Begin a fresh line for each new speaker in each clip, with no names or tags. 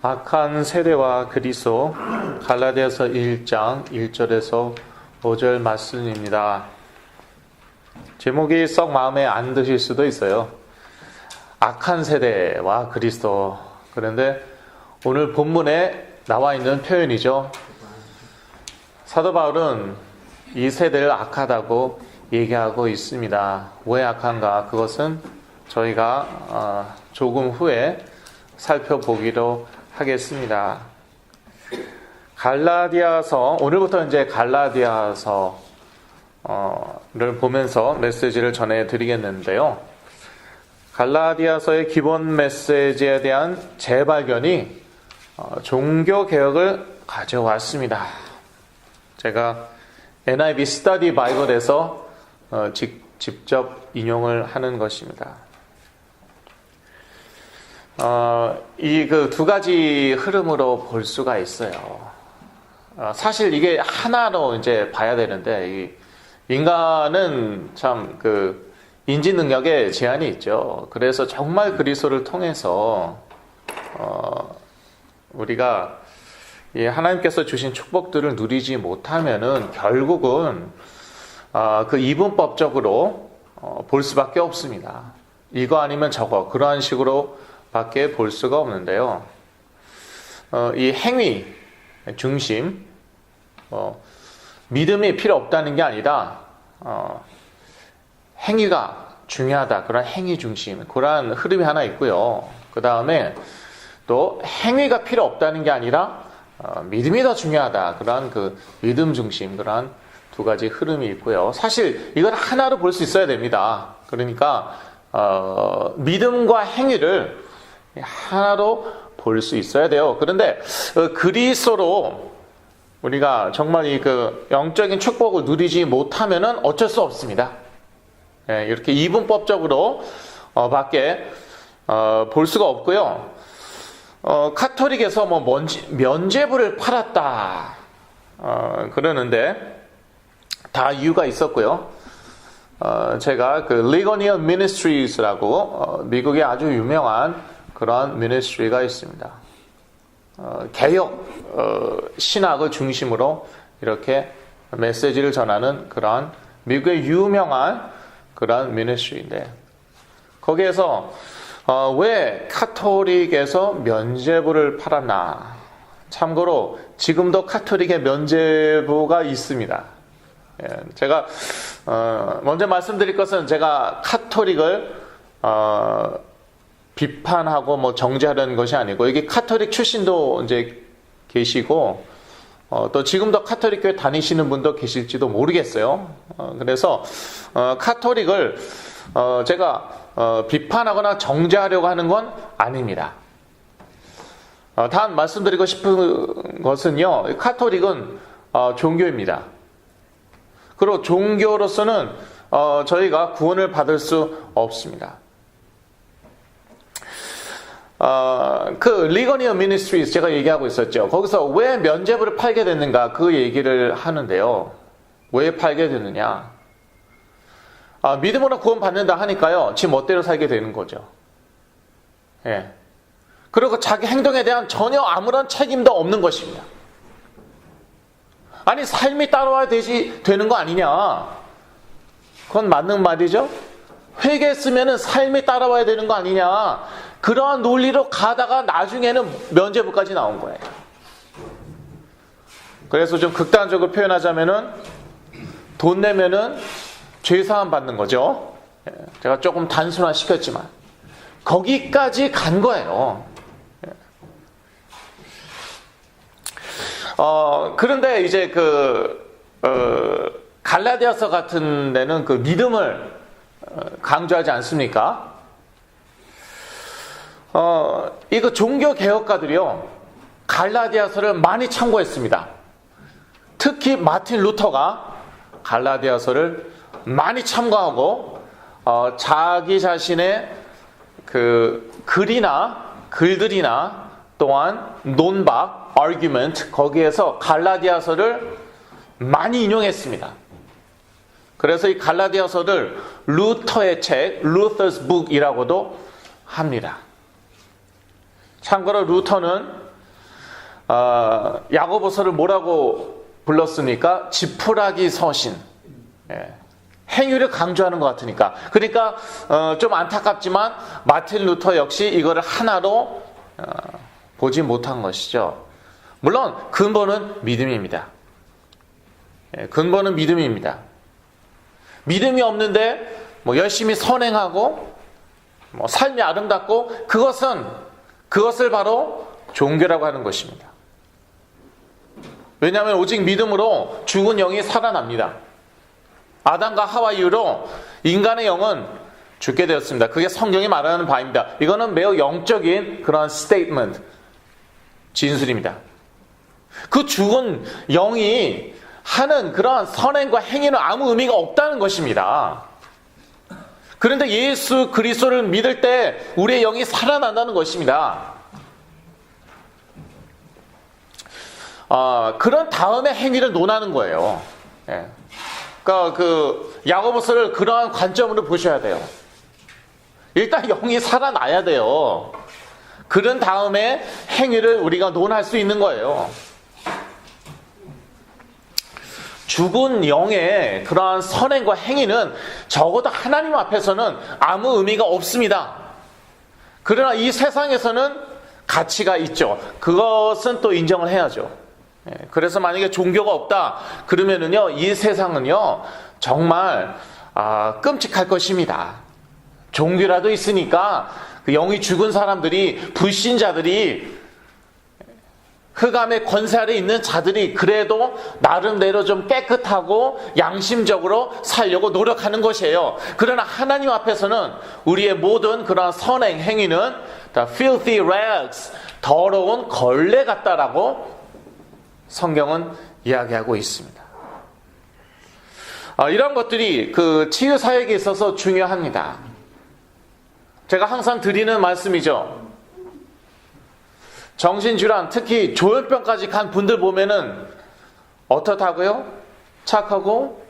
악한 세대와 그리스도 갈라디아서 1장 1절에서 5절 말씀입니다. 제목이 썩 마음에 안 드실 수도 있어요. 악한 세대와 그리스도. 그런데 오늘 본문에 나와 있는 표현이죠. 사도 바울은 이 세대를 악하다고 얘기하고 있습니다. 왜 악한가? 그것은 저희가 조금 후에 살펴보기로 하겠습니다. 갈라디아서, 오늘부터 이제 갈라디아서를 보면서 메시지를 전해드리겠는데요. 갈라디아서의 기본 메시지에 대한 재발견이 종교개혁을 가져왔습니다. 제가 NIV 스터디 바이블에서 직접 인용을 하는 것입니다. 이 그 두 가지 흐름으로 볼 수가 있어요. 사실 이게 하나로 이제 봐야 되는데, 이 인간은 참 그 인지 능력에 제한이 있죠. 그래서 정말 그리스도를 통해서 우리가 이 하나님께서 주신 축복들을 누리지 못하면은 결국은 그 이분법적으로 볼 수밖에 없습니다. 이거 아니면 저거, 그러한 식으로 밖에 볼 수가 없는데요. 이 행위 중심, 믿음이 필요 없다는 게 아니라 행위가 중요하다. 그런 행위 중심, 그런 흐름이 하나 있고요. 그 다음에 또 행위가 필요 없다는 게 아니라 믿음이 더 중요하다. 그런 그 믿음 중심, 그런 두 가지 흐름이 있고요. 사실 이건 하나로 볼 수 있어야 됩니다. 그러니까 믿음과 행위를 하나로 볼 수 있어야 돼요. 그런데 그리스도로 우리가 정말 이 그 영적인 축복을 누리지 못하면은 어쩔 수 없습니다. 이렇게 이분법적으로 밖에 볼 수가 없고요. 카톨릭에서 뭐 면죄부를 팔았다 그러는데 다 이유가 있었고요. 제가 그 리거니언 미니스트리스라고 미국의 아주 유명한 그런 미니스트리가 있습니다. 개혁 신학을 중심으로 이렇게 메시지를 전하는 그런 미국의 유명한 그런 미니스트리인데, 거기에서 왜 카톨릭에서 면죄부를 팔았나? 참고로 지금도 카톨릭의 면죄부가 있습니다. 제가 먼저 말씀드릴 것은, 제가 카톨릭을 비판하고 뭐 정죄하려는 것이 아니고, 여기 카톨릭 출신도 이제 계시고 또 지금도 카톨릭 교회 다니시는 분도 계실지도 모르겠어요. 그래서 카톨릭을 제가 비판하거나 정죄하려고 하는 건 아닙니다. 단 말씀드리고 싶은 것은요, 카톨릭은 종교입니다. 그리고 종교로서는 저희가 구원을 받을 수 없습니다. 그 리거니언 미니스트리스 제가 얘기하고 있었죠. 거기서 왜 면죄부를 팔게 됐는가, 그 얘기를 하는데요. 왜 팔게 됐느냐? 믿음으로 구원 받는다 하니까요, 지 멋대로 살게 되는 거죠. 예. 그리고 자기 행동에 대한 전혀 아무런 책임도 없는 것입니다. 아니, 삶이 따라와야 되는 거 아니냐? 그건 맞는 말이죠. 회개했으면 삶이 따라와야 되는 거 아니냐? 그러한 논리로 가다가 나중에는 면죄부까지 나온 거예요. 그래서 좀 극단적으로 표현하자면은 돈 내면은 죄사함 받는 거죠. 제가 조금 단순화시켰지만 거기까지 간 거예요. 그런데 이제 갈라디아서 같은 데는 그 믿음을 강조하지 않습니까? 이거 종교 개혁가들이요, 갈라디아서를 많이 참고했습니다. 특히 마틴 루터가 갈라디아서를 많이 참고하고 자기 자신의 그 글들이나 또한 논박, argument, 거기에서 갈라디아서를 많이 인용했습니다. 그래서 이 갈라디아서를 루터의 책, Luther's Book이라고도 합니다. 참고로 루터는 야고보서를 뭐라고 불렀습니까? 지푸라기 서신. 예. 행위를 강조하는 것 같으니까. 그러니까 좀 안타깝지만 마틴 루터 역시 이거를 하나로 보지 못한 것이죠. 물론 근본은 믿음입니다. 예, 근본은 믿음입니다. 믿음이 없는데 뭐 열심히 선행하고 뭐 삶이 아름답고 그것을 바로 종교라고 하는 것입니다. 왜냐하면 오직 믿음으로 죽은 영이 살아납니다. 아담과 하와 이후로 인간의 영은 죽게 되었습니다. 그게 성경이 말하는 바입니다. 이거는 매우 영적인 그런 스테이트먼트, 진술입니다. 그 죽은 영이 하는 그런 선행과 행위는 아무 의미가 없다는 것입니다. 그런데 예수 그리스도를 믿을 때 우리의 영이 살아난다는 것입니다. 그런 다음에 행위를 논하는 거예요. 예. 그러니까 야고보서를 그러한 관점으로 보셔야 돼요. 일단 영이 살아나야 돼요. 그런 다음에 행위를 우리가 논할 수 있는 거예요. 죽은 영의 그러한 선행과 행위는 적어도 하나님 앞에서는 아무 의미가 없습니다. 그러나 이 세상에서는 가치가 있죠. 그것은 또 인정을 해야죠. 그래서 만약에 종교가 없다 그러면은요, 이 세상은요 정말 끔찍할 것입니다. 종교라도 있으니까 그 영이 죽은 사람들이, 불신자들이, 흑암의 권세 아래 있는 자들이 그래도 나름대로 좀 깨끗하고 양심적으로 살려고 노력하는 것이에요. 그러나 하나님 앞에서는 우리의 모든 그런 선행 행위는 다 filthy rags, 더러운 걸레 같다라고 성경은 이야기하고 있습니다. 이런 것들이 그 치유 사역에 있어서 중요합니다. 제가 항상 드리는 말씀이죠. 정신질환, 특히 조현병까지 간 분들 보면은 어떻다고요? 착하고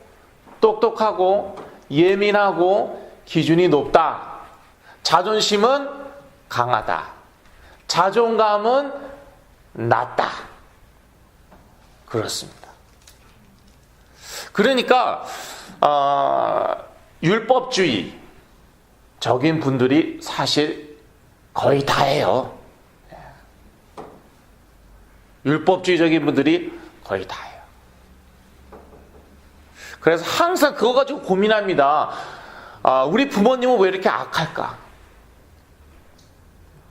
똑똑하고 예민하고 기준이 높다. 자존심은 강하다. 자존감은 낮다. 그렇습니다. 그러니까 율법주의적인 분들이 사실 거의 다예요. 율법주의적인 분들이 거의 다예요. 그래서 항상 그거 가지고 고민합니다. 우리 부모님은 왜 이렇게 악할까?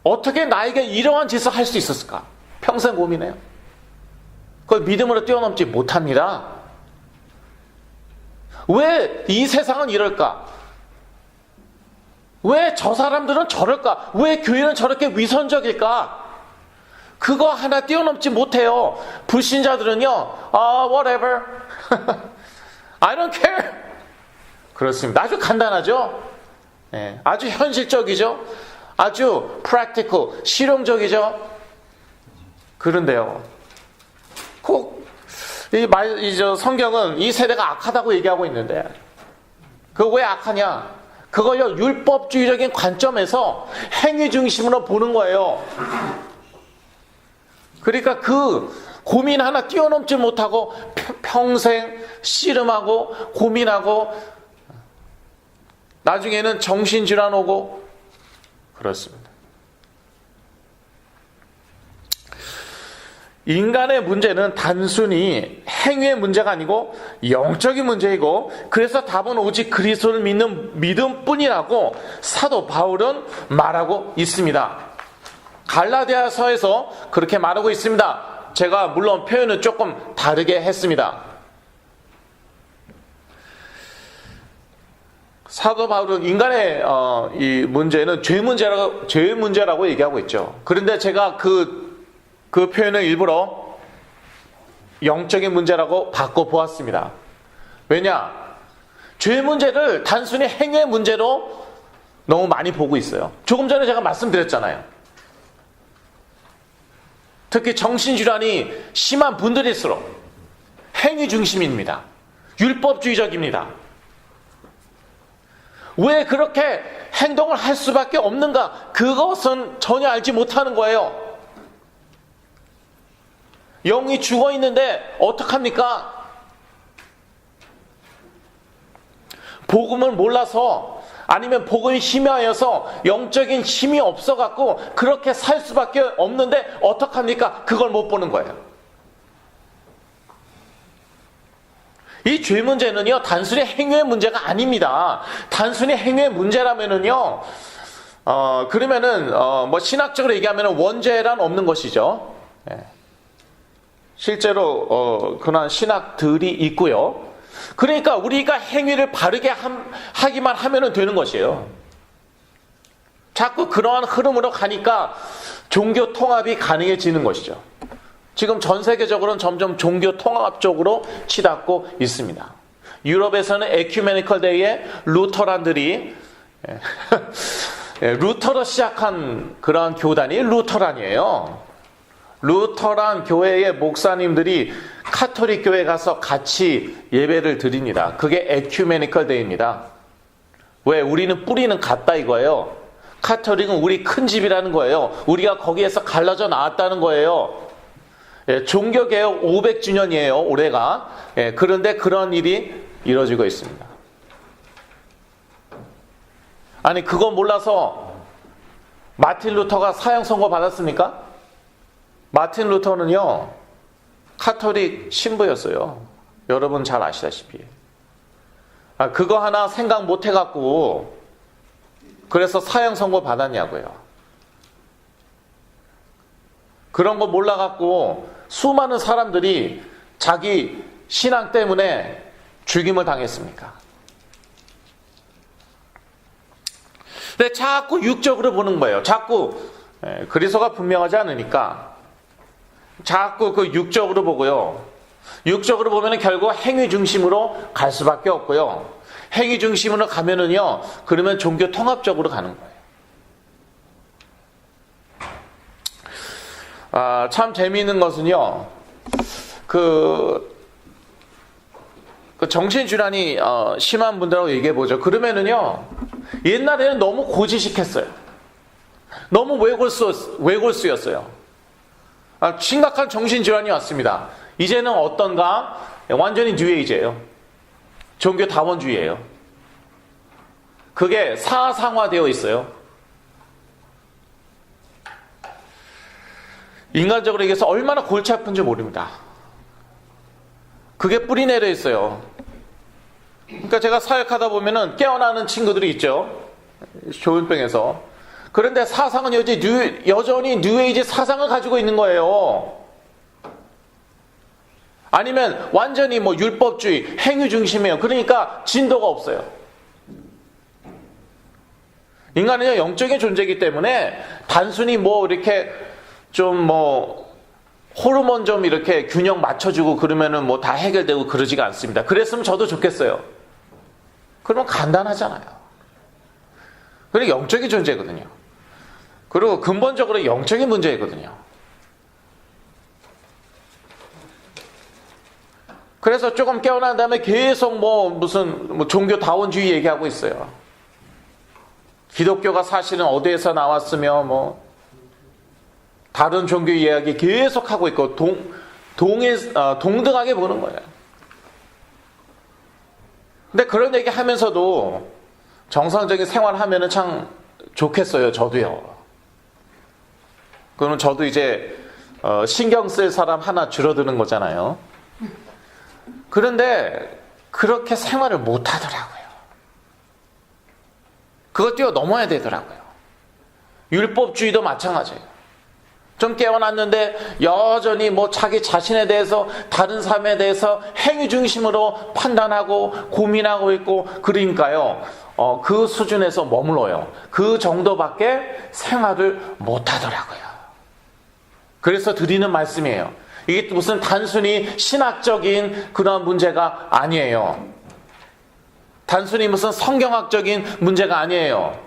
어떻게 나에게 이러한 짓을 할 수 있었을까? 평생 고민해요. 그걸 믿음으로 뛰어넘지 못합니다. 왜 이 세상은 이럴까? 왜 저 사람들은 저럴까? 왜 교회는 저렇게 위선적일까? 그거 하나 뛰어넘지 못해요. 불신자들은요, whatever. I don't care. 그렇습니다. 아주 간단하죠? 네, 아주 현실적이죠? 아주 practical, 실용적이죠? 그런데요, 성경은 이 세대가 악하다고 얘기하고 있는데, 그거 왜 악하냐? 그걸요, 율법주의적인 관점에서 행위 중심으로 보는 거예요. 그러니까 그 고민 하나 뛰어넘지 못하고 평생 씨름하고 고민하고 나중에는 정신질환 오고 그렇습니다. 인간의 문제는 단순히 행위의 문제가 아니고 영적인 문제이고, 그래서 답은 오직 그리스도를 믿는 믿음뿐이라고 사도 바울은 말하고 있습니다. 갈라디아서에서 그렇게 말하고 있습니다. 제가 물론 표현은 조금 다르게 했습니다. 사도 바울은 인간의 이 문제는 죄 문제라고 얘기하고 있죠. 그런데 제가 그 표현을 일부러 영적인 문제라고 바꿔 보았습니다. 왜냐? 죄 문제를 단순히 행위의 문제로 너무 많이 보고 있어요. 조금 전에 제가 말씀드렸잖아요. 특히 정신질환이 심한 분들일수록 행위 중심입니다. 율법주의적입니다. 왜 그렇게 행동을 할 수밖에 없는가? 그것은 전혀 알지 못하는 거예요. 영이 죽어 있는데 어떡합니까? 복음을 몰라서 아니면 복음이 희미하여서 영적인 힘이 없어갖고 그렇게 살 수밖에 없는데 어떡합니까? 그걸 못 보는 거예요. 이 죄 문제는요, 단순히 행위의 문제가 아닙니다. 단순히 행위의 문제라면은요, 그러면은, 뭐, 신학적으로 얘기하면은 원죄란 없는 것이죠. 예. 실제로, 그런 신학들이 있고요. 그러니까 우리가 행위를 바르게 하기만 하면은 되는 것이에요. 자꾸 그러한 흐름으로 가니까 종교 통합이 가능해지는 것이죠. 지금 전 세계적으로는 점점 종교 통합 쪽으로 치닫고 있습니다. 유럽에서는 에큐메니컬 데이에 루터란들이 루터로 시작한 그러한 교단이 루터란이에요. 루터란 교회의 목사님들이 카톨릭 교회 가서 같이 예배를 드립니다. 그게 에큐메니컬 데이입니다. 왜? 우리는 뿌리는 같다 이거예요. 카톨릭은 우리 큰 집이라는 거예요. 우리가 거기에서 갈라져 나왔다는 거예요. 종교개혁 500주년이에요, 올해가. 그런데 그런 일이 이루어지고 있습니다. 아니, 그거 몰라서 마틴 루터가 사형 선고 받았습니까? 마틴 루터는요, 카톨릭 신부였어요. 여러분 잘 아시다시피. 그거 하나 생각 못 해갖고, 그래서 사형 선고 받았냐고요. 그런 거 몰라갖고, 수많은 사람들이 자기 신앙 때문에 죽임을 당했습니까? 근데 자꾸 육적으로 보는 거예요. 자꾸 그리스도가 분명하지 않으니까 자꾸 그 육적으로 보고요. 육적으로 보면은 결국 행위 중심으로 갈 수밖에 없고요. 행위 중심으로 가면은요, 그러면 종교 통합적으로 가는 거예요. 참 재미있는 것은요, 그 정신질환이 심한 분들하고 얘기해보죠. 그러면은요, 옛날에는 너무 고지식했어요. 너무 외골수였어요. 심각한 정신질환이 왔습니다. 이제는 어떤가? 완전히 뉴에이지예요. 종교 다원주의예요. 그게 사상화되어 있어요. 인간적으로 얘기해서 얼마나 골치 아픈지 모릅니다. 그게 뿌리 내려 있어요. 그러니까 제가 사역하다 보면은 깨어나는 친구들이 있죠. 조현병에서. 그런데 사상은 여전히 뉴에이지 사상을 가지고 있는 거예요. 아니면 완전히 뭐 율법주의, 행위 중심이에요. 그러니까 진도가 없어요. 인간은요, 영적인 존재이기 때문에 단순히 뭐 이렇게 좀 뭐 호르몬 좀 이렇게 균형 맞춰주고 그러면은 뭐 다 해결되고 그러지가 않습니다. 그랬으면 저도 좋겠어요. 그러면 간단하잖아요. 그리고 영적인 존재거든요. 그리고 근본적으로 영적인 문제이거든요. 그래서 조금 깨어난 다음에 계속 무슨 종교 다원주의 얘기하고 있어요. 기독교가 사실은 어디에서 나왔으며 다른 종교 이야기 계속 하고 있고 동등하게 보는 거예요. 근데 그런 얘기 하면서도 정상적인 생활을 하면은 참 좋겠어요. 저도요. 그러면 저도 이제 신경 쓸 사람 하나 줄어드는 거잖아요. 그런데 그렇게 생활을 못 하더라고요. 그거 뛰어넘어야 되더라고요. 율법주의도 마찬가지예요. 좀 깨어났는데 여전히 자기 자신에 대해서 다른 삶에 대해서 행위 중심으로 판단하고 고민하고 있고 그러니까요. 그 수준에서 머물러요. 그 정도밖에 생활을 못 하더라고요. 그래서 드리는 말씀이에요. 이게 무슨 단순히 신학적인 그런 문제가 아니에요. 단순히 무슨 성경학적인 문제가 아니에요.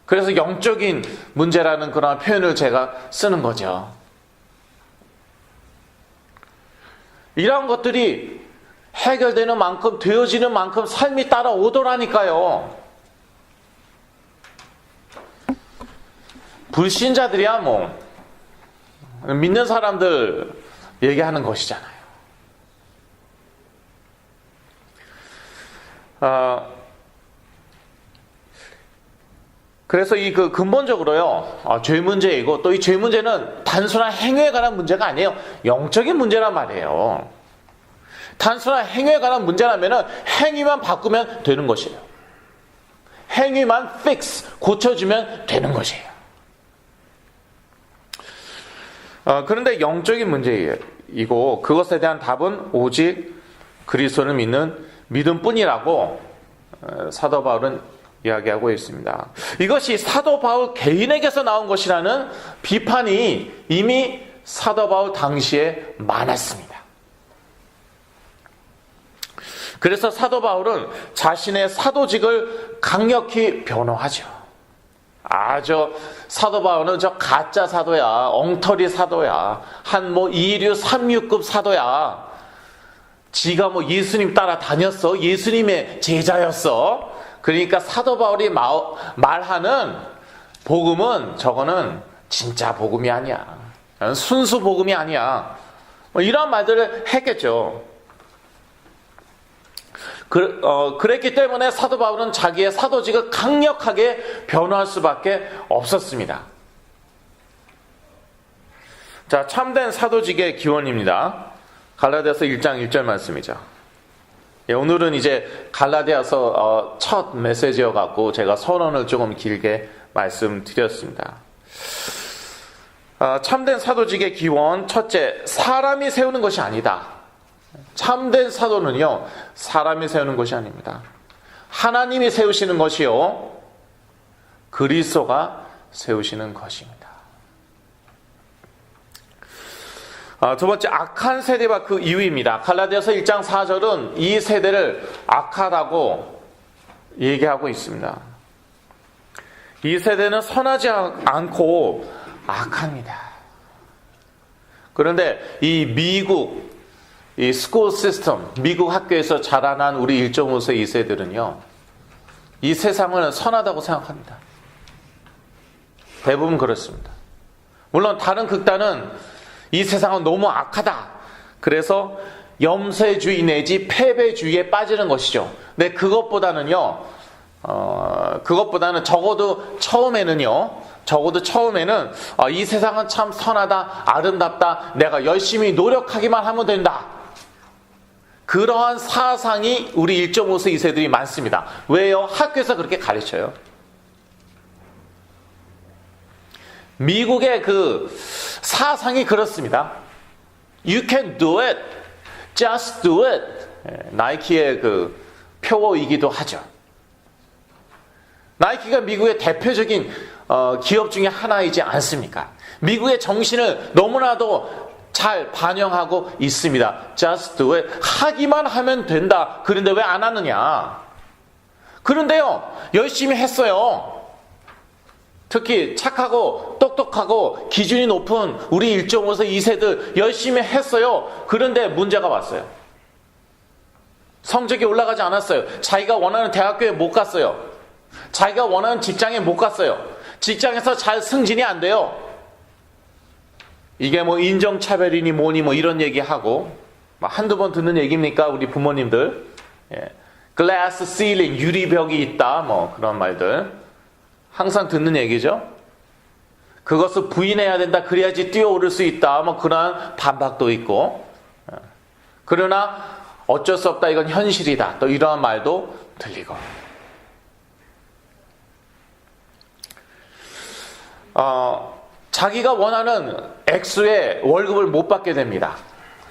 그래서 영적인 문제라는 그런 표현을 제가 쓰는 거죠. 이런 것들이 해결되는 만큼, 되어지는 만큼 삶이 따라오더라니까요. 불신자들이야 믿는 사람들 얘기하는 것이잖아요. 그래서 이 근본적으로요, 죄 문제이고 또 이 죄 문제는 단순한 행위에 관한 문제가 아니에요. 영적인 문제란 말이에요. 단순한 행위에 관한 문제라면은 행위만 바꾸면 되는 것이에요. 행위만 fix, 고쳐주면 되는 것이에요. 그런데 영적인 문제이고 그것에 대한 답은 오직 그리스도를 믿는 믿음뿐이라고 사도 바울은 이야기하고 있습니다. 이것이 사도 바울 개인에게서 나온 것이라는 비판이 이미 사도 바울 당시에 많았습니다. 그래서 사도 바울은 자신의 사도직을 강력히 변호하죠. 사도 바울은 저 가짜 사도야, 엉터리 사도야, 한 이류 3류급 사도야. 지가 예수님 따라 다녔어, 예수님의 제자였어. 그러니까 사도 바울이 말하는 복음은 저거는 진짜 복음이 아니야, 순수 복음이 아니야, 이런 말들을 했겠죠. 그랬기 때문에 사도 바울은 자기의 사도직을 강력하게 변호할 수밖에 없었습니다. 자, 참된 사도직의 기원입니다. 갈라디아서 1장 1절 말씀이죠. 오늘은 이제 갈라디아서 첫 메시지여 갖고 제가 서론을 조금 길게 말씀드렸습니다. 참된 사도직의 기원, 첫째, 사람이 세우는 것이 아니다. 참된 사도는요, 사람이 세우는 것이 아닙니다. 하나님이 세우시는 것이요, 그리스도가 세우시는 것입니다. 두 번째, 악한 세대와 그 이유입니다. 갈라디아서 1장 4절은 이 세대를 악하다고 얘기하고 있습니다. 이 세대는 선하지 않고 악합니다. 그런데 이 미국, 이 스쿨 시스템, 미국 학교에서 자라난 우리 1.5세 2세들은요, 이 세상을 선하다고 생각합니다. 대부분 그렇습니다. 물론 다른 극단은 이 세상은 너무 악하다, 그래서 염세주의 내지 패배주의에 빠지는 것이죠. 근데 그것보다는 적어도 처음에는 이 세상은 참 선하다, 아름답다, 내가 열심히 노력하기만 하면 된다, 그러한 사상이 우리 1.5세 2세들이 많습니다. 왜요? 학교에서 그렇게 가르쳐요. 미국의 그 사상이 그렇습니다. You can do it. Just do it. 나이키의 그 표어이기도 하죠. 나이키가 미국의 대표적인 기업 중에 하나이지 않습니까? 미국의 정신을 너무나도 잘 반영하고 있습니다. Just do it. 하기만 하면 된다. 그런데 왜 안 하느냐? 그런데요, 열심히 했어요. 특히 착하고 똑똑하고 기준이 높은 우리 1.5세 2세들 열심히 했어요. 그런데 문제가 왔어요. 성적이 올라가지 않았어요. 자기가 원하는 대학교에 못 갔어요. 자기가 원하는 직장에 못 갔어요. 직장에서 잘 승진이 안 돼요. 이게 인종차별이니 뭐니 이런 얘기하고, 한두 번 듣는 얘기입니까? 우리 부모님들. glass ceiling, 유리벽이 있다, 그런 말들. 항상 듣는 얘기죠. 그것을 부인해야 된다, 그래야지 뛰어오를 수 있다, 그런 반박도 있고. 그러나 어쩔 수 없다, 이건 현실이다, 또 이러한 말도 들리고. 자기가 원하는 액수의 월급을 못 받게 됩니다.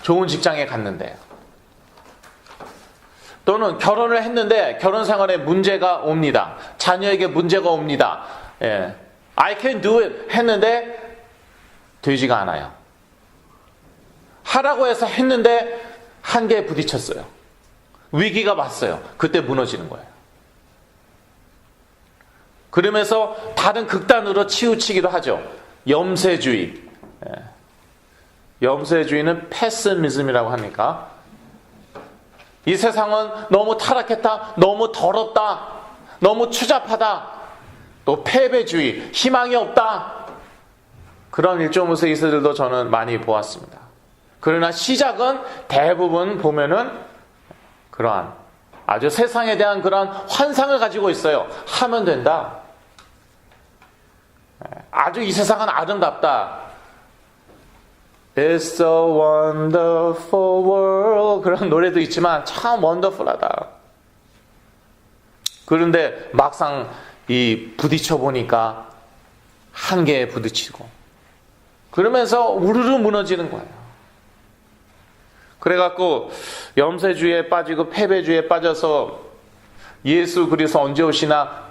좋은 직장에 갔는데. 또는 결혼을 했는데 결혼 생활에 문제가 옵니다. 자녀에게 문제가 옵니다. I can do it 했는데 되지가 않아요. 하라고 해서 했는데 한계에 부딪혔어요. 위기가 왔어요. 그때 무너지는 거예요. 그러면서 다른 극단으로 치우치기도 하죠. 염세주의. 염세주의는 패시미즘이라고 합니까? 이 세상은 너무 타락했다, 너무 더럽다, 너무 추잡하다, 또 패배주의, 희망이 없다, 그런 1.5세 2세들도 저는 많이 보았습니다. 그러나 시작은 대부분 보면은 그러한 아주 세상에 대한 그러한 환상을 가지고 있어요. 하면 된다. 아주 이 세상은 아름답다. It's a wonderful world. 그런 노래도 있지만 참 원더풀하다. 그런데 막상 이 부딪혀 보니까 한계에 부딪히고 그러면서 우르르 무너지는 거예요. 그래갖고 염세주의에 빠지고 패배주의에 빠져서 예수 그리스도 언제 오시나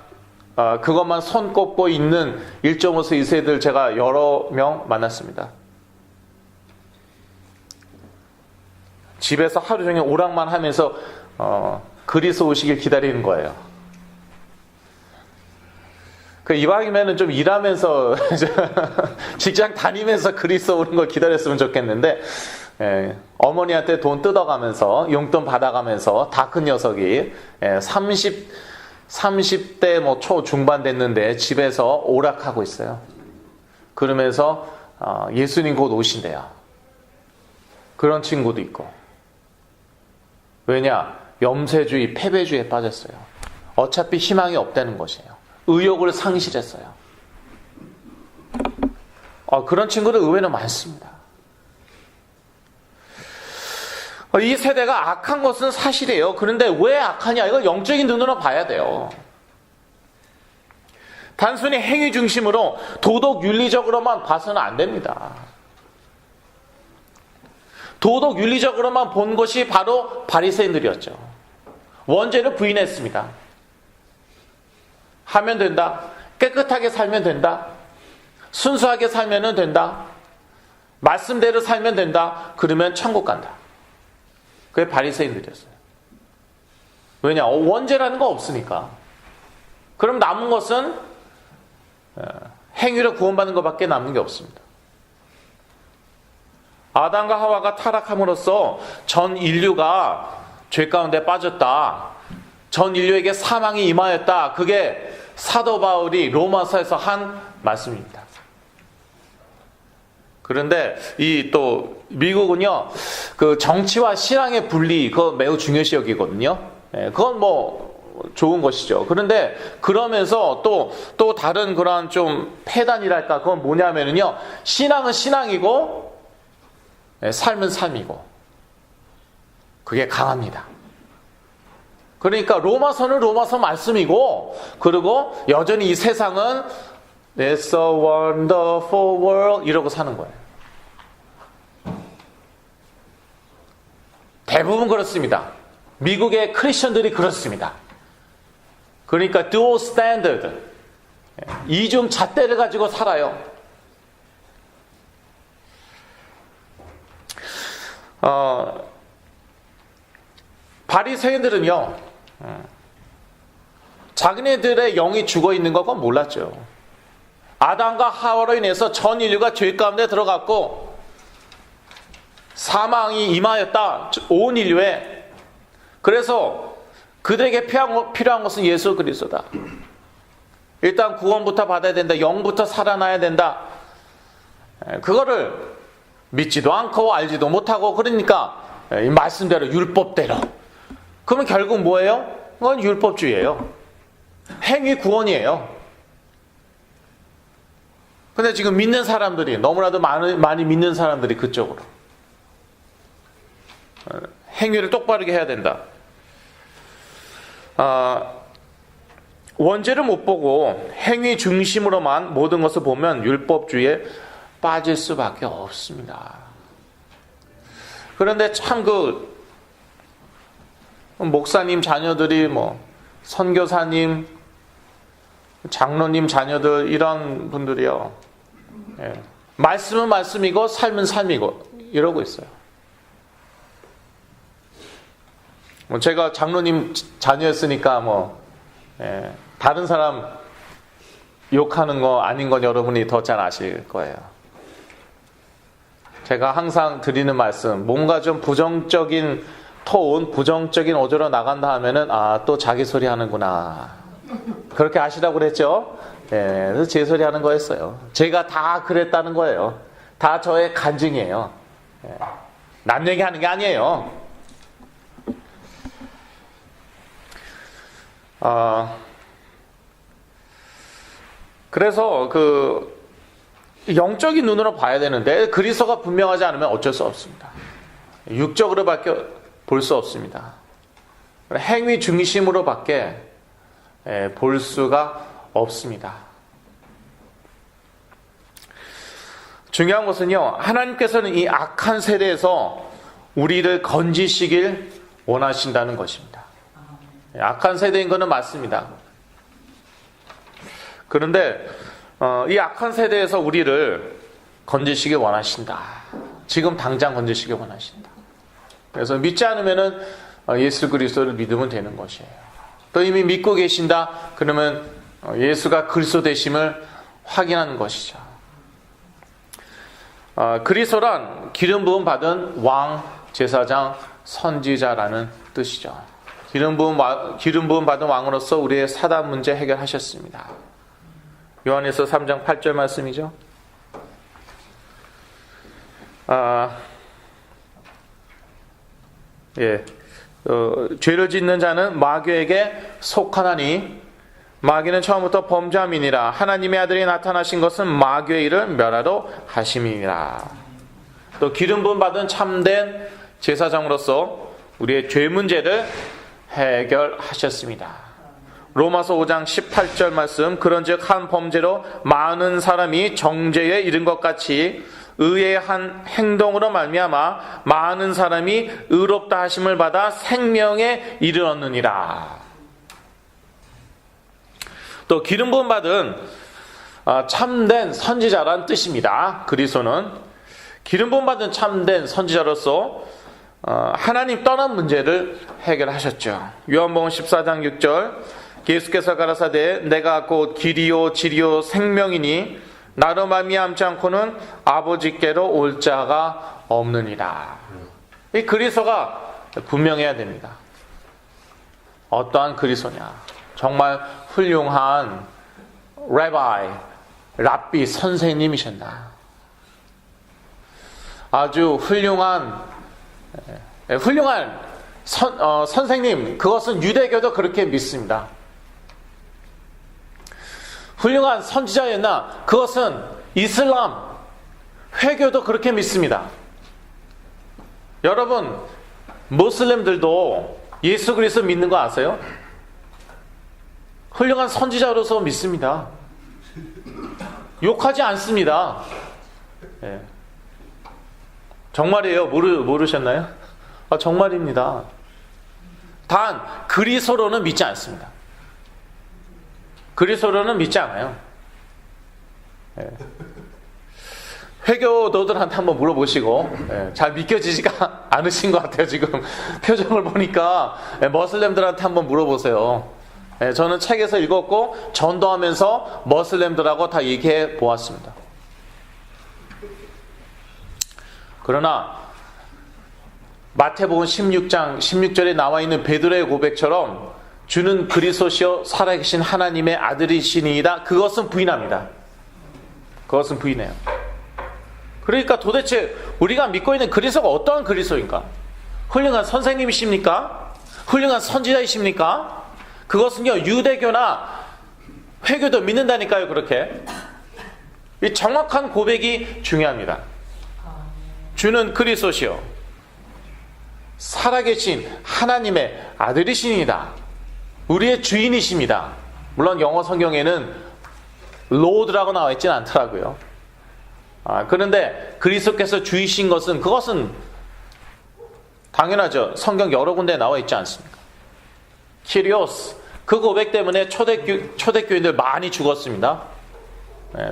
그것만 손꼽고 있는 1.5세 2세들 제가 여러 명 만났습니다. 집에서 하루 종일 오락만 하면서 그리스도 오시길 기다리는 거예요. 그 이왕이면은 좀 일하면서 직장 다니면서 그리스도 오는 걸 기다렸으면 좋겠는데 어머니한테 돈 뜯어가면서 용돈 받아가면서 다 큰 녀석이 30대 뭐 초중반 됐는데 집에서 오락하고 있어요. 그러면서 예수님 곧 오신대요. 그런 친구도 있고. 왜냐? 염세주의, 패배주의에 빠졌어요. 어차피 희망이 없다는 것이에요. 의욕을 상실했어요. 그런 친구들 의외로 많습니다. 이 세대가 악한 것은 사실이에요. 그런데 왜 악하냐? 이걸 영적인 눈으로 봐야 돼요. 단순히 행위 중심으로 도덕 윤리적으로만 봐서는 안 됩니다. 도덕 윤리적으로만 본 것이 바로 바리새인들이었죠. 원죄를 부인했습니다. 하면 된다. 깨끗하게 살면 된다. 순수하게 살면 된다. 말씀대로 살면 된다. 그러면 천국 간다. 그게 바리새인들이었어요. 왜냐? 원죄라는 거 없으니까. 그럼 남은 것은 행위로 구원받는 것밖에 남는 게 없습니다. 아담과 하와가 타락함으로써 전 인류가 죄 가운데 빠졌다. 전 인류에게 사망이 임하였다. 그게 사도 바울이 로마서에서 한 말씀입니다. 그런데 이 또 미국은요, 그 정치와 신앙의 분리 그거 매우 중요시 여기거든요. 그건 뭐 좋은 것이죠. 그런데 그러면서 또 다른 그런 좀 폐단이랄까 그건 뭐냐면은요, 신앙은 신앙이고 삶은 삶이고 그게 강합니다. 그러니까 로마서는 로마서 말씀이고 그리고 여전히 이 세상은 It's a wonderful world 이러고 사는 거예요. 대부분 그렇습니다. 미국의 크리스천들이 그렇습니다. 그러니까 dual standard, 이중 잣대를 가지고 살아요. 바리새인들은요, 자기네들의 영이 죽어 있는 건 몰랐죠. 아담과 하와로 인해서 전 인류가 죄 가운데 들어갔고 사망이 임하였다. 온 인류에. 그래서 그들에게 필요한 것은 예수 그리스도다. 일단 구원부터 받아야 된다. 영부터 살아나야 된다. 그거를 믿지도 않고 알지도 못하고 그러니까 이 말씀대로 율법대로. 그러면 결국 뭐예요? 그건 율법주의예요. 행위 구원이에요. 근데 지금 믿는 사람들이 너무나도 많이 믿는 사람들이 그쪽으로 행위를 똑바르게 해야 된다. 원죄를 못 보고 행위 중심으로만 모든 것을 보면 율법주의에 빠질 수밖에 없습니다. 그런데 참 목사님 자녀들이 선교사님, 장로님 자녀들 이런 분들이요. 말씀은 말씀이고 삶은 삶이고 이러고 있어요. 제가 장로님 자녀였으니까 다른 사람 욕하는 거 아닌 건 여러분이 더 잘 아실 거예요. 제가 항상 드리는 말씀, 뭔가 좀 부정적인 톤, 부정적인 어조로 나간다 하면은 또 자기 소리 하는구나. 그렇게 아시라고 그랬죠? 그래서 제 소리 하는 거였어요. 제가 다 그랬다는 거예요. 다 저의 간증이에요. 남 얘기하는 게 아니에요. 그래서 영적인 눈으로 봐야 되는데 그리스도가 분명하지 않으면 어쩔 수 없습니다. 육적으로밖에 볼 수 없습니다. 행위 중심으로밖에 볼 수가 없습니다. 중요한 것은요, 하나님께서는 이 악한 세대에서 우리를 건지시길 원하신다는 것입니다. 악한 세대인 것은 맞습니다. 그런데 이 악한 세대에서 우리를 건지시길 원하신다. 지금 당장 건지시길 원하신다. 그래서 믿지 않으면은 예수 그리스도를 믿으면 되는 것이에요. 또 이미 믿고 계신다. 그러면 예수가 그리스도 되심을 확인하는 것이죠. 그리스도란 기름 부음 받은 왕, 제사장, 선지자라는 뜻이죠. 기름 부음 받은 왕으로서 우리의 사단 문제 해결하셨습니다. 요한에서 3장 8절 말씀이죠. 죄를 짓는 자는 마귀에게 속하나니 마귀는 처음부터 범죄함이니라. 하나님의 아들이 나타나신 것은 마귀의 일을 멸하러 하심이니라. 또 기름 부음 받은 참된 제사장으로서 우리의 죄 문제를 해결하셨습니다. 로마서 5장 18절 말씀, 그런즉 한 범죄로 많은 사람이 정죄에 이른 것 같이 의의 한 행동으로 말미암아 많은 사람이 의롭다 하심을 받아 생명에 이르렀느니라. 또 기름 부음 받은 참된 선지자란 뜻입니다. 그리스도는 기름 부음 받은 참된 선지자로서 하나님 떠난 문제를 해결하셨죠. 요한복음 14장 6절, 예수께서 가라사대 내가 곧 길이요 진리요 생명이니 나로 말미암지 않고는 아버지께로 올 자가 없느니라. 이 그리스도가 분명해야 됩니다. 어떠한 그리스도냐? 정말 훌륭한 랍비 선생님이셨나? 아주 훌륭한 선생님, 그것은 유대교도 그렇게 믿습니다. 훌륭한 선지자였나? 그것은 이슬람, 회교도 그렇게 믿습니다. 여러분, 모슬렘들도 예수 그리스도 믿는 거 아세요? 훌륭한 선지자로서 믿습니다. 욕하지 않습니다. 예. 정말이에요. 모르셨나요? 정말입니다. 단 그리스도로는 믿지 않습니다. 그리스도로는 믿지 않아요. 예. 회교도들한테 한번 물어보시고 잘 믿겨지지가 않으신 것 같아요. 지금 표정을 보니까 머슬렘들한테 한번 물어보세요. 저는 책에서 읽었고 전도하면서 머슬렘들하고 다 얘기해 보았습니다. 그러나 마태복음 16장 16절에 나와 있는 베드로의 고백처럼 주는 그리스도시요 살아계신 하나님의 아들이시니이다. 그것은 부인합니다. 그것은 부인해요. 그러니까 도대체 우리가 믿고 있는 그리스도가 어떠한 그리스도인가? 훌륭한 선생님이십니까? 훌륭한 선지자이십니까? 그것은요 유대교나 회교도 믿는다니까요. 그렇게 이 정확한 고백이 중요합니다. 주는 그리스도시요 살아계신 하나님의 아들이시니이다. 우리의 주인이십니다. 물론 영어 성경에는 로드라고 나와 있지는 않더라고요. 그런데 그리스도께서 주이신 것은 그것은 당연하죠. 성경 여러 군데에 나와 있지 않습니까? 키리오스, 그 고백 때문에 초대교인들 많이 죽었습니다.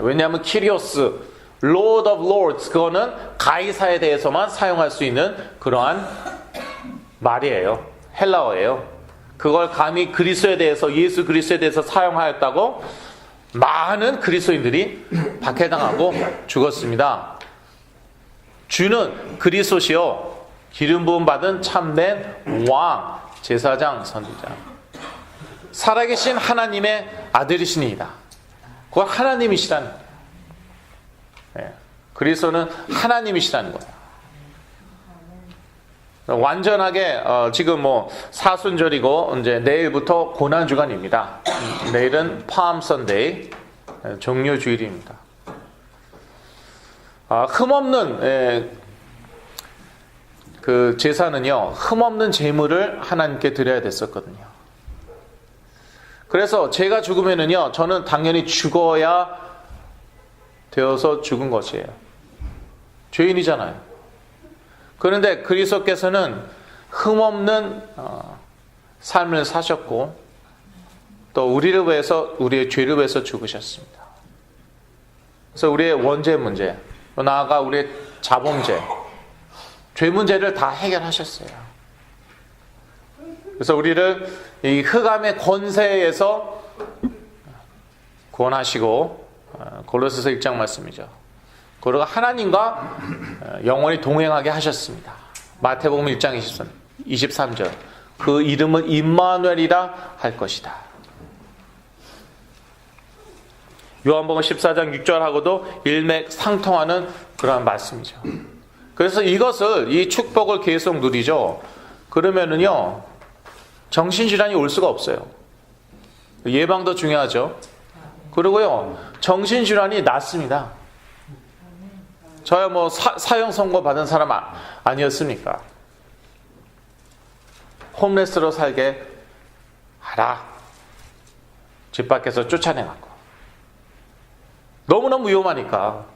왜냐하면 키리오스, Lord of Lords, 그거는 가이사에 대해서만 사용할 수 있는 그러한 말이에요. 헬라어예요. 그걸 감히 그리스도에 대해서, 예수 그리스도에 대해서 사용하였다고 많은 그리스도인들이 박해당하고 죽었습니다. 주는 그리스도시요 기름 부음 받은 참된 왕, 제사장, 선지자, 살아계신 하나님의 아들이시니이다. 그건 하나님이시라는 거예요. 그리스도는 하나님이시라는 거예요. 완전하게 지금 뭐 사순절이고 이제 내일부터 고난 주간입니다. 내일은 팜 선데이, 종료 주일입니다. 흠없는 그 제사는요, 흠없는 제물을 하나님께 드려야 됐었거든요. 그래서 제가 죽으면은요, 저는 당연히 죽어야 되어서 죽은 것이에요. 죄인이잖아요. 그런데 그리스도께서는 흠없는 삶을 사셨고 또 우리를 위해서, 우리의 죄를 위해서 죽으셨습니다. 그래서 우리의 원죄 문제, 또 나아가 우리의 자범죄, 죄 문제를 다 해결하셨어요. 그래서 우리를 이 흑암의 권세에서 구원하시고, 골로새서 1장 말씀이죠. 그리고 하나님과 영원히 동행하게 하셨습니다. 마태복음 1장 23절. 그 이름은 임마누엘이라 할 것이다. 요한복음 14장 6절하고도 일맥상통하는 그러한 말씀이죠. 그래서 이 축복을 계속 누리죠. 그러면은요, 정신질환이 올 수가 없어요. 예방도 중요하죠. 그리고요, 정신질환이 낫습니다. 저야 뭐 사형 선고 받은 사람 아니었습니까? 홈레스로 살게 하라. 집 밖에서 쫓아내갖고. 너무너무 위험하니까.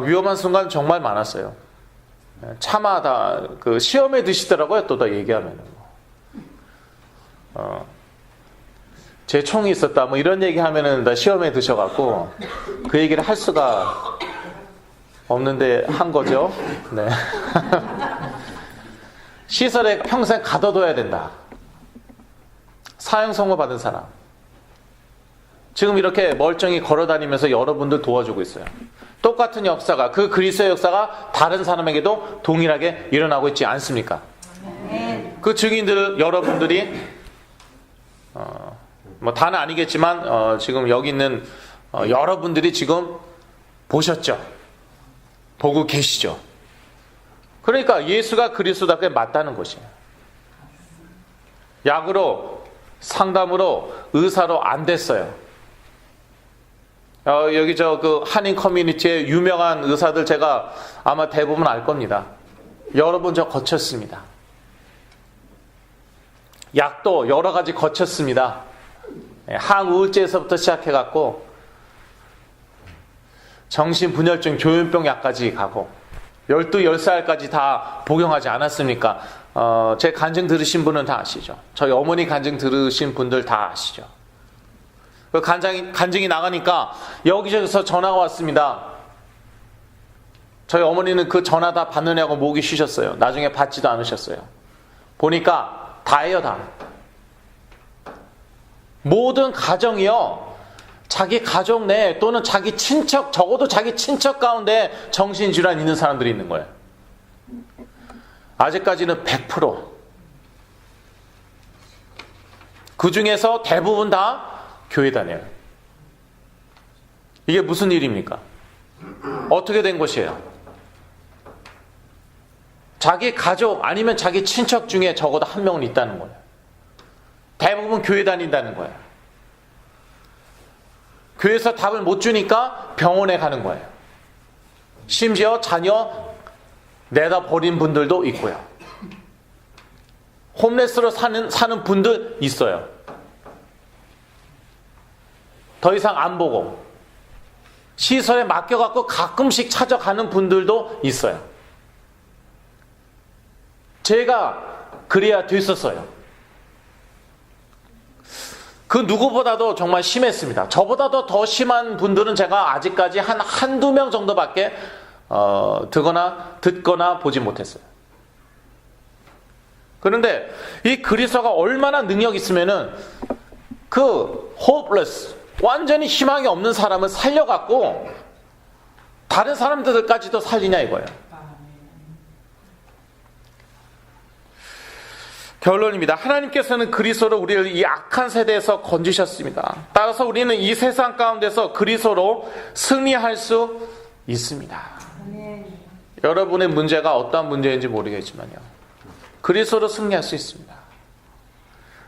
위험한 순간 정말 많았어요. 차마다 그 시험에 드시더라고요. 또 더 얘기하면. 제 총이 있었다. 뭐 이런 얘기 하면은 나 시험에 드셔갖고 그 얘기를 할 수가 없는데 한 거죠. 네. 시설에 평생 가둬둬야 된다. 사형 선고 받은 사람. 지금 이렇게 멀쩡히 걸어다니면서 여러분들 도와주고 있어요. 똑같은 역사가, 그 그리스도의 역사가 다른 사람에게도 동일하게 일어나고 있지 않습니까? 그 증인들 여러분들이 뭐 다는 아니겠지만 지금 여기 있는 여러분들이 지금 보셨죠? 보고 계시죠? 그러니까 예수가 그리스도답게 맞다는 것이에요. 약으로, 상담으로, 의사로 안 됐어요. 여기 그 한인 커뮤니티의 유명한 의사들 제가 아마 대부분 알 겁니다. 여러분 저 거쳤습니다. 약도 여러 가지 거쳤습니다. 항우울제에서부터 시작해갖고 정신분열증, 조현병 약까지 가고 12, 10살까지 다 복용하지 않았습니까? 제 간증 들으신 분은 다 아시죠? 저희 어머니 간증 들으신 분들 다 아시죠? 그 간증이 나가니까 여기저기서 전화가 왔습니다. 저희 어머니는 그 전화 다 받느냐고 목이 쉬셨어요. 나중에 받지도 않으셨어요. 보니까 다예요, 다. 모든 가정이요, 자기 가족 내 또는 자기 친척, 적어도 자기 친척 가운데 정신질환 있는 사람들이 있는 거예요. 아직까지는 100%. 그 중에서 대부분 다 교회 다녀요. 이게 무슨 일입니까? 어떻게 된 것이에요? 자기 가족 아니면 자기 친척 중에 적어도 한 명은 있다는 거예요. 대부분 교회 다닌다는 거예요. 교회에서 답을 못 주니까 병원에 가는 거예요. 심지어 자녀 내다 버린 분들도 있고요. 홈레스로 사는 분들 있어요. 더 이상 안 보고 시설에 맡겨갖고 가끔씩 찾아가는 분들도 있어요. 제가 그래야 됐었어요. 그 누구보다도 정말 심했습니다. 저보다도 더 심한 분들은 제가 아직까지 한두 명 정도밖에 듣거나 보지 못했어요. 그런데 이 그리스도가 얼마나 능력이 있으면은 그 hopeless, 완전히 희망이 없는 사람을 살려갖고 다른 사람들까지도 살리냐 이거예요. 결론입니다. 하나님께서는 그리스도로 우리를 이 악한 세대에서 건지셨습니다. 따라서 우리는 이 세상 가운데서 그리스도로 승리할 수 있습니다. 여러분의 문제가 어떠한 문제인지 모르겠지만요. 그리스도로 승리할 수 있습니다.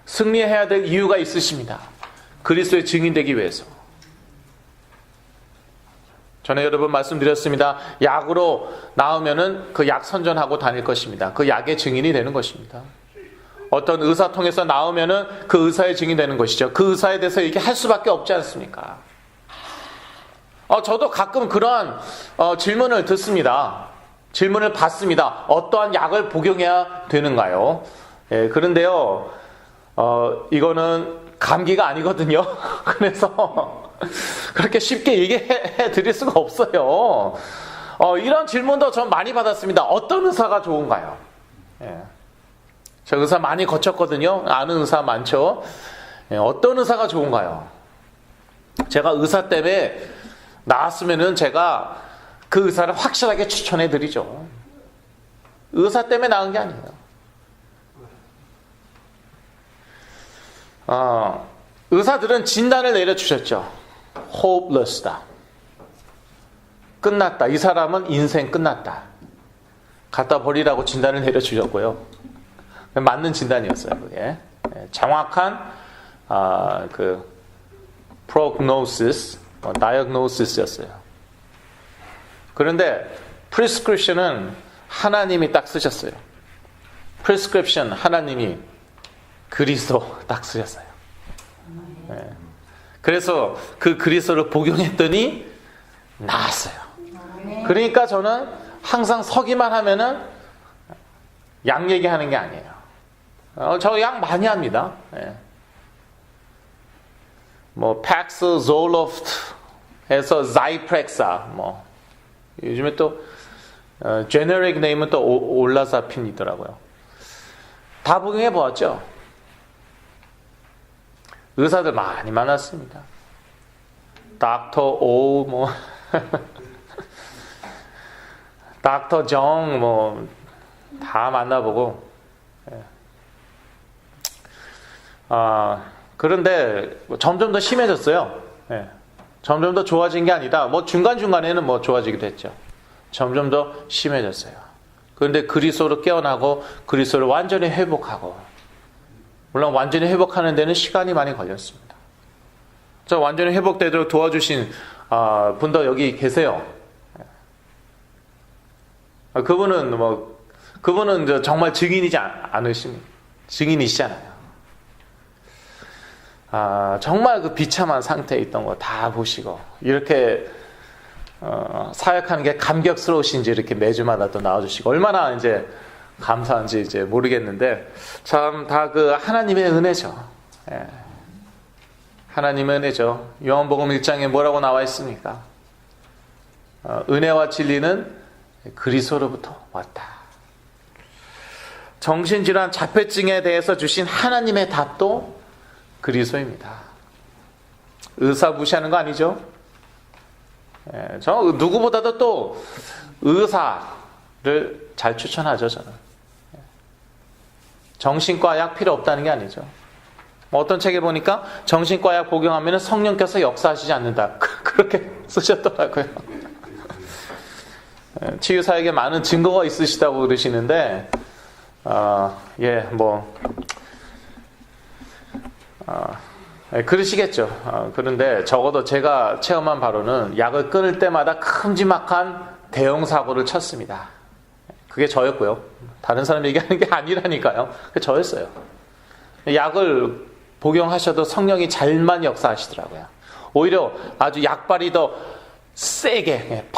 승리해야 될 이유가 있으십니다. 그리스도의 증인되기 위해서. 전에 여러분 말씀드렸습니다. 약으로 나오면은 그 약 선전하고 다닐 것입니다. 그 약의 증인이 되는 것입니다. 어떤 의사 통해서 나오면은 그 의사의 증인이 되는 것이죠. 그 의사에 대해서 얘기할 수밖에 없지 않습니까? 저도 가끔 그러한 질문을 듣습니다. 질문을 받습니다. 어떠한 약을 복용해야 되는가요? 예, 그런데요, 이거는 감기가 아니거든요. 그래서 그렇게 쉽게 얘기해 드릴 수가 없어요. 이런 질문도 전 많이 받았습니다. 어떤 의사가 좋은가요? 예. 저 의사 많이 거쳤거든요. 아는 의사 많죠. 예, 어떤 의사가 좋은가요? 제가 의사 때문에 나왔으면은 제가 그 의사를 확실하게 추천해 드리죠. 의사 때문에 나은 게 아니에요. 의사들은 진단을 내려주셨죠. hopeless다. 끝났다. 이 사람은 인생 끝났다. 갖다 버리라고 진단을 내려주셨고요. 맞는 진단이었어요. 그게 정확한 그 prognosis, diagnosis였어요. 그런데 prescription은 하나님이 딱 쓰셨어요. prescription 하나님이 그리스도 딱 쓰셨어요. 네. 그래서 그 그리스도를 복용했더니 나았어요. 그러니까 저는 항상 서기만 하면은 약 얘기하는 게 아니에요. 저 약 많이 합니다. 네. 뭐 팩스, 졸로프트 해서 자이프렉사, 뭐 요즘에 또 제네릭 네임은 또 올라사핀이더라고요. 다 복용해 보았죠. 의사들 많이 만났습니다. 닥터 오, 뭐 닥터 정, 뭐 다 만나보고. 그런데 점점 더 심해졌어요. 예. 점점 더 좋아진 게 아니다. 뭐 중간중간에는 뭐 좋아지기도 했죠. 점점 더 심해졌어요. 그런데 그리스도로 깨어나고 그리스도를 완전히 회복하고, 물론 완전히 회복하는 데는 시간이 많이 걸렸습니다. 저 완전히 회복되도록 도와주신 분도 여기 계세요. 그분은 정말 증인이시잖아요. 정말 그 비참한 상태에 있던 거 다 보시고, 이렇게 사역하는 게 감격스러우신지 이렇게 매주마다 또 나와주시고, 얼마나 이제 감사한지 이제 모르겠는데, 참 다 그 하나님의 은혜죠. 예. 하나님의 은혜죠. 요한복음 1장에 뭐라고 나와 있습니까? 은혜와 진리는 그리스도로부터 왔다. 정신질환 자폐증에 대해서 주신 하나님의 답도 그리스도입니다. 의사 무시하는 거 아니죠? 예, 저 누구보다도 또 의사를 잘 추천하죠, 저는. 정신과 약 필요 없다는 게 아니죠. 뭐 어떤 책에 보니까 정신과 약 복용하면 성령께서 역사하시지 않는다. 그렇게 쓰셨더라고요. 치유사에게 많은 증거가 있으시다고 그러시는데, 그러시겠죠. 그런데 적어도 제가 체험한 바로는 약을 끊을 때마다 큼지막한 대형 사고를 쳤습니다. 그게 저였고요. 다른 사람 얘기하는 게 아니라니까요. 그게 저였어요. 약을 복용하셔도 성령이 잘만 역사하시더라고요. 오히려 아주 약발이 더 세게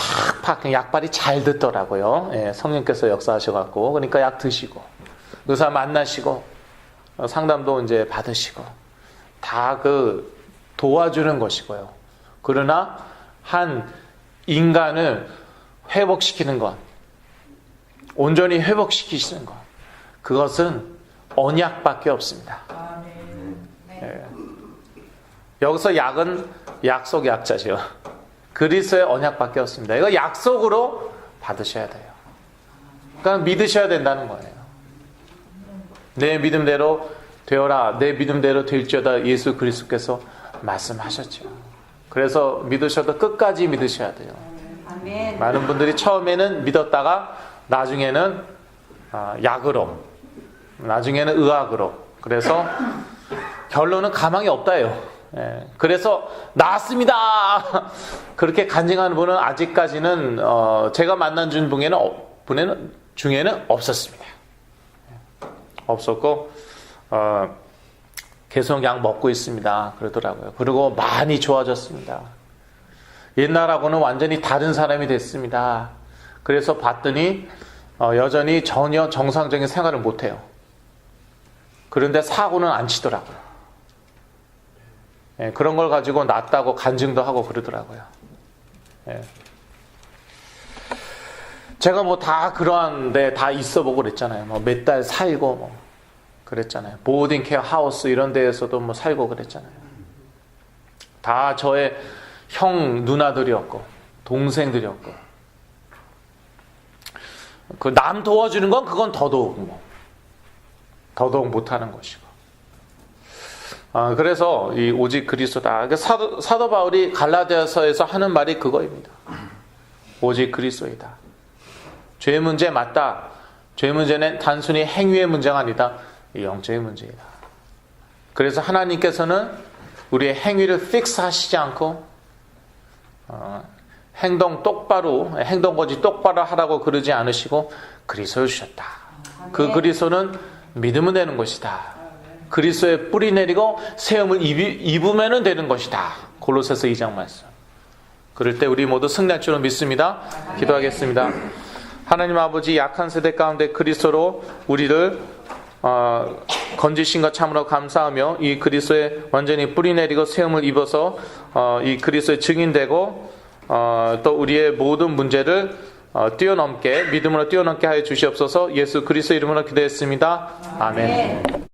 팍팍 약발이 잘 듣더라고요. 예, 성령께서 역사하셔갖고. 그러니까 약 드시고 의사 만나시고 상담도 이제 받으시고 다 그 도와주는 것이고요. 그러나 한 인간을 회복시키는 것, 온전히 회복시키시는 것, 그것은 언약밖에 없습니다. 예. 여기서 약은 약속 약자죠. 그리스도의 언약밖에 없습니다. 이거 약속으로 받으셔야 돼요. 그러니까 믿으셔야 된다는 거예요. 내 믿음대로 되어라, 내 믿음대로 될지어다 예수 그리스도께서 말씀하셨죠. 그래서 믿으셔도 끝까지 믿으셔야 돼요.
아멘.
많은 분들이 처음에는 믿었다가 나중에는 약으로, 나중에는 의학으로. 그래서 결론은 가망이 없다예요. 예, 그래서 나았습니다. 그렇게 간증하는 분은 아직까지는 제가 만난 분에는 중에는 없었습니다. 없었고 계속 약 먹고 있습니다. 그러더라고요. 그리고 많이 좋아졌습니다. 옛날하고는 완전히 다른 사람이 됐습니다. 그래서 봤더니 여전히 전혀 정상적인 생활을 못해요. 그런데 사고는 안 치더라고요. 예, 그런 걸 가지고 낫다고 간증도 하고 그러더라고요. 예. 제가 뭐 다 그러한데 다 있어보고 그랬잖아요. 뭐 몇 달 살고 뭐 그랬잖아요. 보딩 케어 하우스 이런 데에서도 뭐 살고 그랬잖아요. 다 저의 형 누나들이었고 동생들이었고 그 남 도와주는 건 그건 더더욱 못하는 것이고. 그래서 이 오직 그리스도다. 사도 바울이 갈라디아서에서 하는 말이 그거입니다. 오직 그리스도이다. 죄의 문제 맞다. 죄의 문제는 단순히 행위의 문제가 아니다. 영적의 문제이다. 그래서 하나님께서는 우리의 행위를 픽스하시지 않고 행동거지 똑바로 하라고 그러지 않으시고 그리스도를 주셨다. 그 그리스도는 믿으면 되는 것이다. 그리스도의 뿌리 내리고 세움을 입으면 되는 것이다. 골로새서 2장 말씀. 그럴 때 우리 모두 승리할 줄로 믿습니다. 기도하겠습니다. 하나님 아버지, 약한 세대 가운데 그리스도로 우리를 건지신 것 참으로 감사하며 이 그리스도에 완전히 뿌리 내리고 세움을 입어서 이 그리스도의 증인되고 또 우리의 모든 문제를 믿음으로 뛰어넘게 하여 주시옵소서. 예수 그리스도 이름으로 기도했습니다. 아멘.